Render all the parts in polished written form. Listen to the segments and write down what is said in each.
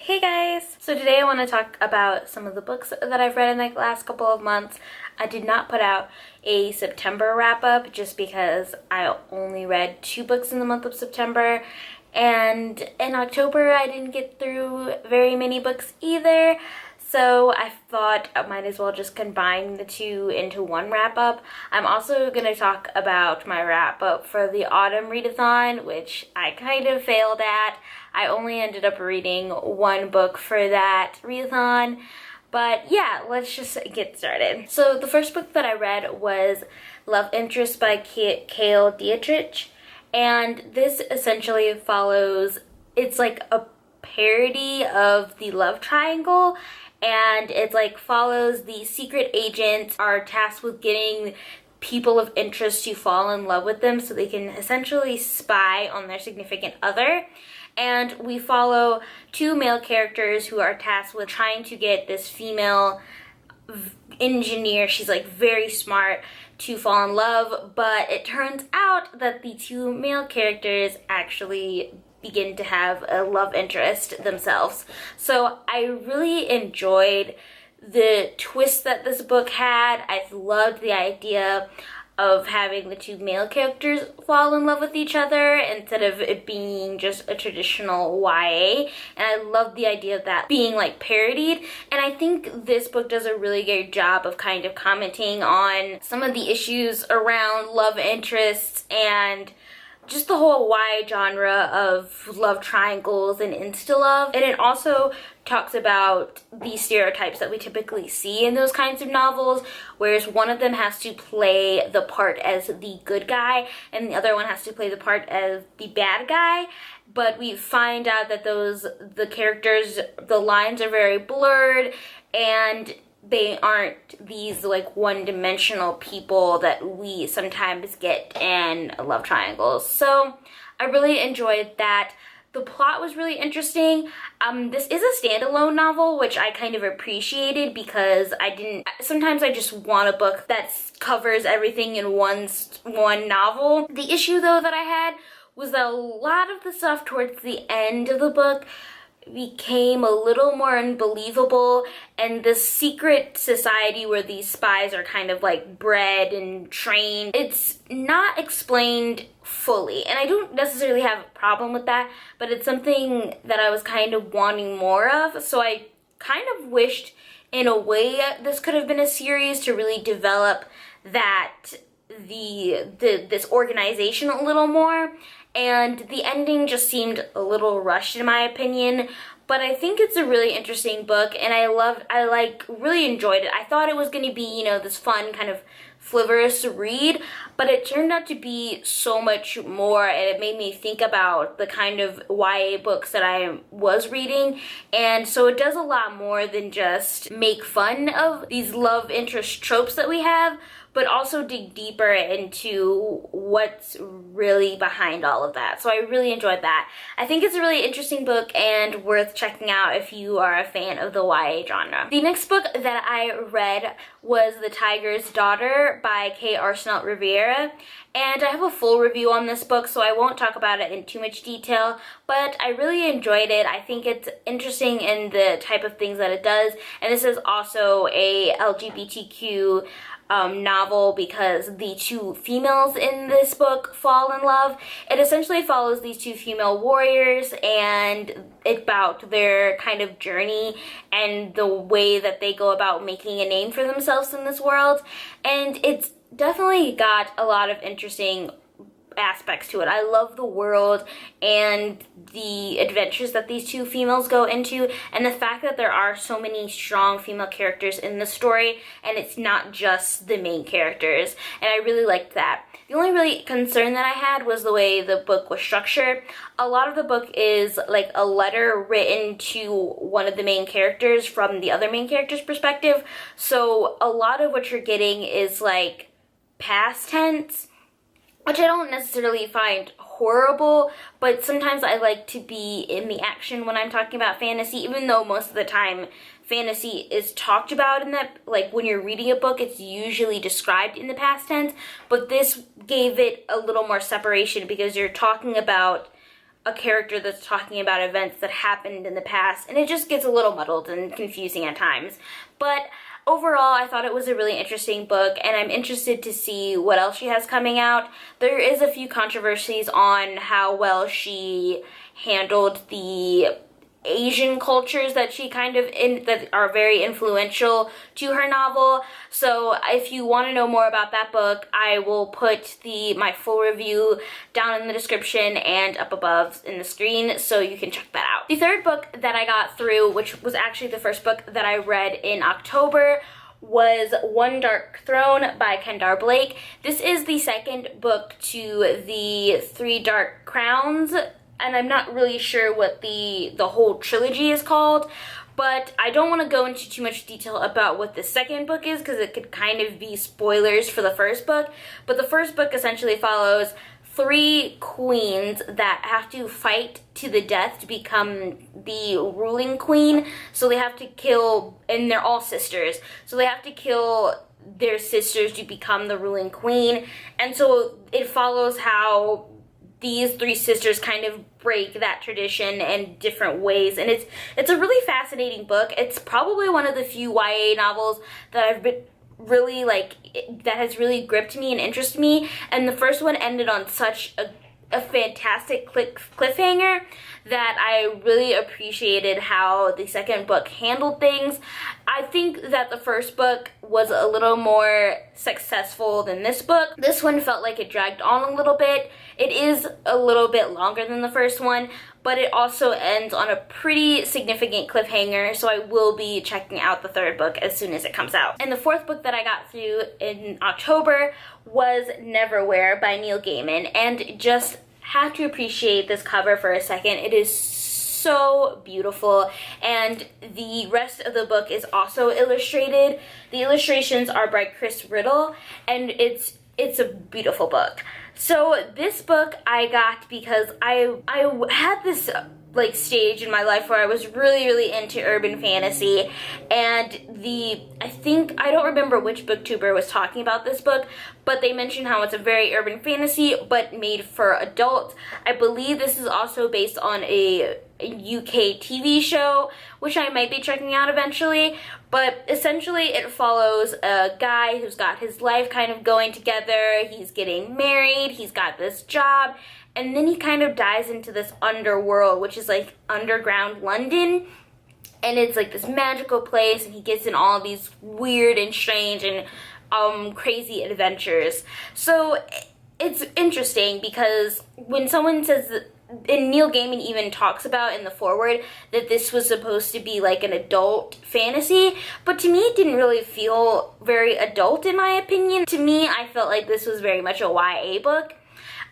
Hey guys! So today I want to talk about some of the books that I've read in the last couple of months. I did not put out a September wrap-up just because I only read 2 books in the month of September, and in October I didn't get through very many books either. So I thought I might as well just combine the two into one wrap-up. I'm also going to talk about my wrap-up for the autumn readathon, which I kind of failed at. I only ended up reading 1 book for that readathon. But yeah, let's just get started. So the first book that I read was Love Interest by Cale Dietrich. And this essentially follows, it's like a parody of the love triangle, and it like follows the secret agents are tasked with getting people of interest to fall in love with them so they can essentially spy on their significant other. And we follow 2 male characters who are tasked with trying to get this female engineer, she's like very smart, to fall in love, but it turns out that the 2 male characters actually begin to have a love interest themselves. So I really enjoyed the twist that this book had. I loved the idea of having the 2 male characters fall in love with each other instead of it being just a traditional YA, and I love the idea of that being like parodied. And I think this book does a really good job of kind of commenting on some of the issues around love interests and just the whole wide genre of love triangles and insta-love. And it also talks about the stereotypes that we typically see in those kinds of novels, whereas one of them has to play the part as the good guy and the other one has to play the part as the bad guy. But we find out that the characters, the lines are very blurred, and they aren't these like one-dimensional people that we sometimes get in love triangles. So I really enjoyed that. The plot was really interesting. This is a standalone novel, which I kind of appreciated because sometimes I just want a book that covers everything in one novel. The issue though that I had was that a lot of the stuff towards the end of the book became a little more unbelievable, and the secret society where these spies are kind of like bred and trained, it's not explained fully, and I don't necessarily have a problem with that, but it's something that I was kind of wanting more of. So I kind of wished in a way this could have been a series to really develop that this organization a little more. And the ending just seemed a little rushed in my opinion, but I think it's a really interesting book, and I really enjoyed it. I thought it was going to be, this fun kind of frivolous read, but it turned out to be so much more, and it made me think about the kind of YA books that I was reading. And so it does a lot more than just make fun of these love interest tropes that we have, but also dig deeper into what's really behind all of that. So I really enjoyed that. I think it's a really interesting book and worth checking out if you are a fan of the YA genre. The next book that I read was The Tiger's Daughter by Kay Arsenault Rivera. And I have a full review on this book, so I won't talk about it in too much detail, but I really enjoyed it. I think it's interesting in the type of things that it does, and this is also a LGBTQ novel because the 2 females in this book fall in love. It essentially follows these 2 female warriors and about their kind of journey and the way that they go about making a name for themselves in this world. And it's definitely got a lot of interesting aspects to it. I love the world and the adventures that these 2 females go into, and the fact that there are so many strong female characters in the story and it's not just the main characters, and I really liked that. The only really concern that I had was the way the book was structured. A lot of the book is like a letter written to one of the main characters from the other main character's perspective, so a lot of what you're getting is like past tense, which I don't necessarily find horrible, but sometimes I like to be in the action when I'm talking about fantasy, even though most of the time fantasy is talked about in that, like when you're reading a book, it's usually described in the past tense, but this gave it a little more separation because you're talking about a character that's talking about events that happened in the past, and it just gets a little muddled and confusing at times. But overall, I thought it was a really interesting book, and I'm interested to see what else she has coming out. There is a few controversies on how well she handled the Asian cultures that she that are very influential to her novel. So if you want to know more about that book, I will put my full review down in the description and up above in the screen, so you can check that out. The third book that I got through, which was actually the first book that I read in October, was One Dark Throne by Kendar Blake. This is the second book to the Three Dark Crowns, and I'm not really sure what the whole trilogy is called, but I don't want to go into too much detail about what the second book is because it could kind of be spoilers for the first book. But the first book essentially follows 3 queens that have to fight to the death to become the ruling queen. So they have to kill, and they're all sisters, so they have to kill their sisters to become the ruling queen. And so it follows how these 3 sisters kind of break that tradition in different ways, and it's a really fascinating book. It's probably one of the few YA novels that I've been really that has really gripped me and interested me, and the first one ended on such a fantastic cliffhanger that I really appreciated how the second book handled things. I think that the first book was a little more successful than this book. This one felt like it dragged on a little bit. It is a little bit longer than the first one, but it also ends on a pretty significant cliffhanger, so I will be checking out the third book as soon as it comes out. And the fourth book that I got through in October was Neverwhere by Neil Gaiman, and just have to appreciate this cover for a second. It is so beautiful, and the rest of the book is also illustrated. The illustrations are by Chris Riddle, and it's a beautiful book. So this book I got because I had this stage in my life where I was really into urban fantasy, and I don't remember which booktuber was talking about this book, but they mentioned how it's a very urban fantasy but made for adults. I believe this is also based on a UK TV show, which I might be checking out eventually. But essentially it follows a guy who's got his life kind of going together. He's getting married, he's got this job, and then he kind of dives into this underworld, which is like underground London. And it's like this magical place, and he gets in all these weird and strange and crazy adventures. So it's interesting because when someone says that, and Neil Gaiman even talks about in the foreword that this was supposed to be like an adult fantasy, but to me it didn't really feel very adult in my opinion. To me, I felt like this was very much a YA book.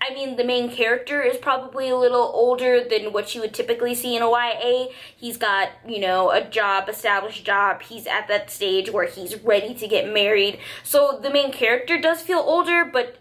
I mean, the main character is probably a little older than what you would typically see in a YA. He's got, a established job. He's at that stage where he's ready to get married. So the main character does feel older, but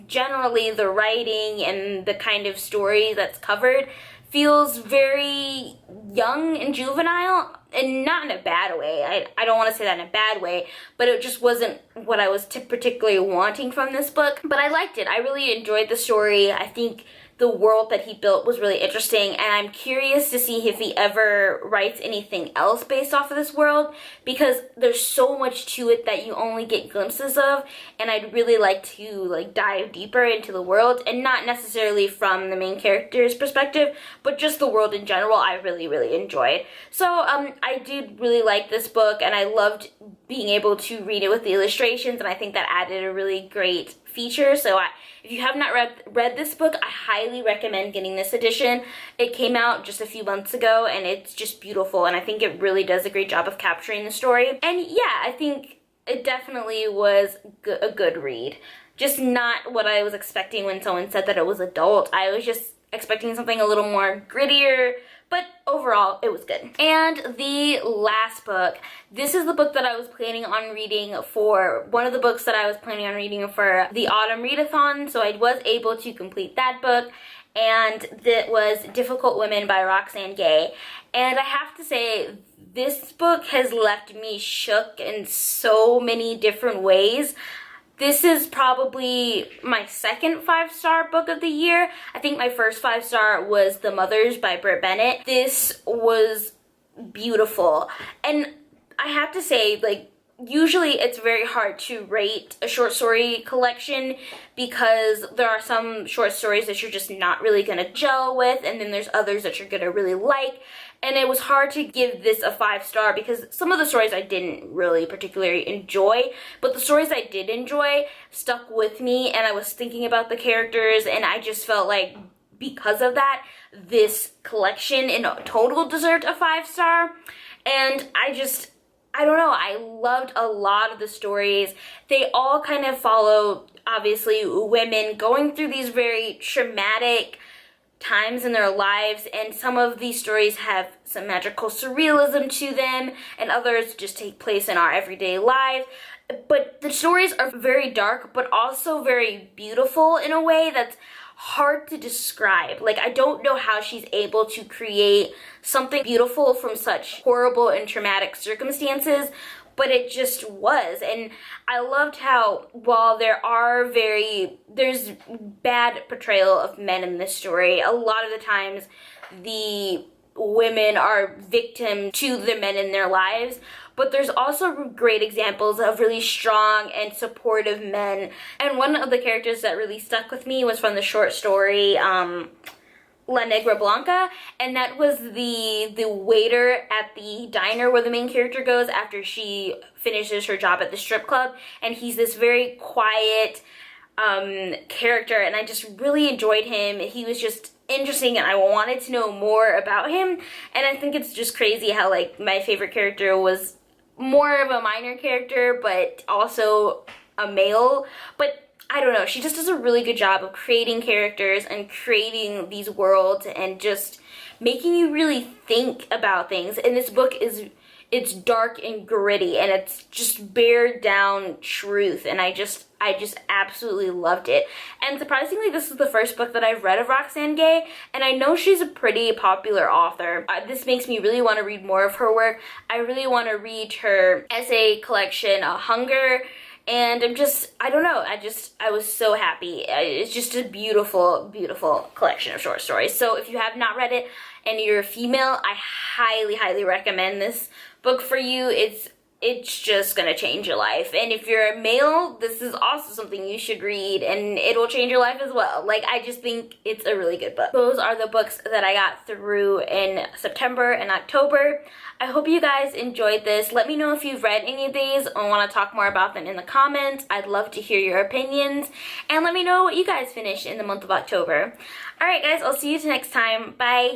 generally the writing and the kind of story that's covered feels very young and juvenile, and not in a bad way. I don't want to say that in a bad way, but it just wasn't what I was particularly wanting from this book. But I liked it. I really enjoyed the story. I think the world that he built was really interesting, and I'm curious to see if he ever writes anything else based off of this world, because there's so much to it that you only get glimpses of, and I'd really like to dive deeper into the world, and not necessarily from the main character's perspective, but just the world in general. I really enjoyed. So I did really like this book, and I loved being able to read it with the illustrations, and I think that added a really great feature. So if you have not read this book, I highly recommend getting this edition. It came out just a few months ago, and it's just beautiful, and I think it really does a great job of capturing the story. And yeah, I think it definitely was a good read. Just not what I was expecting when someone said that it was adult. I was just expecting something a little more grittier, but overall, it was good. And the last book, this is the book that I was planning on reading for, one of the books that I was planning on reading for the Autumn Readathon, so I was able to complete that book, and that was Difficult Women by Roxane Gay. And I have to say, this book has left me shook in so many different ways. This is probably my second 5-star book of the year. I think my first 5-star was The Mothers by Britt Bennett. This was beautiful. And I have to say, like, usually it's very hard to rate a short story collection because there are some short stories that you're just not really gonna gel with, and then there's others that you're gonna really like. And it was hard to give this a 5-star because some of the stories I didn't really particularly enjoy, but the stories I did enjoy stuck with me, and I was thinking about the characters, and I just felt like because of that, this collection in total deserved a 5-star. And I don't know, I loved a lot of the stories. They all kind of follow, obviously, women going through these very traumatic times in their lives, and some of these stories have some magical surrealism to them, and others just take place in our everyday lives. But the stories are very dark, but also very beautiful in a way that's hard to describe. Like, I don't know how she's able to create something beautiful from such horrible and traumatic circumstances, but it just was. And I loved how, while there's bad portrayal of men in this story, a lot of the times the women are victim to the men in their lives, but there's also great examples of really strong and supportive men. And one of the characters that really stuck with me was from the short story La Negra Blanca, and that was the waiter at the diner where the main character goes after she finishes her job at the strip club, and he's this very quiet character, and I just really enjoyed him. He was just interesting, and I wanted to know more about him. And I think it's just crazy how, like, my favorite character was more of a minor character, but also a male. But I don't know, she just does a really good job of creating characters and creating these worlds and just making you really think about things. And this book it's dark and gritty, and it's just bare down truth, and I just absolutely loved it. And surprisingly, this is the first book that I've read of Roxane Gay, and I know she's a pretty popular author. This makes me really want to read more of her work. I really want to read her essay collection, Hunger, and I don't know, I was so happy. It's just a beautiful, beautiful collection of short stories. So if you have not read it and you're a female, I highly, highly recommend this book for you. It's just gonna change your life. And if you're a male, this is also something you should read, and it will change your life as well. Like, I just think it's a really good book. Those are the books that I got through in September and October. I hope you guys enjoyed this. Let me know if you've read any of these or want to talk more about them in the comments. I'd love to hear your opinions. And let me know what you guys finished in the month of October. Alright guys, I'll see you next time. Bye!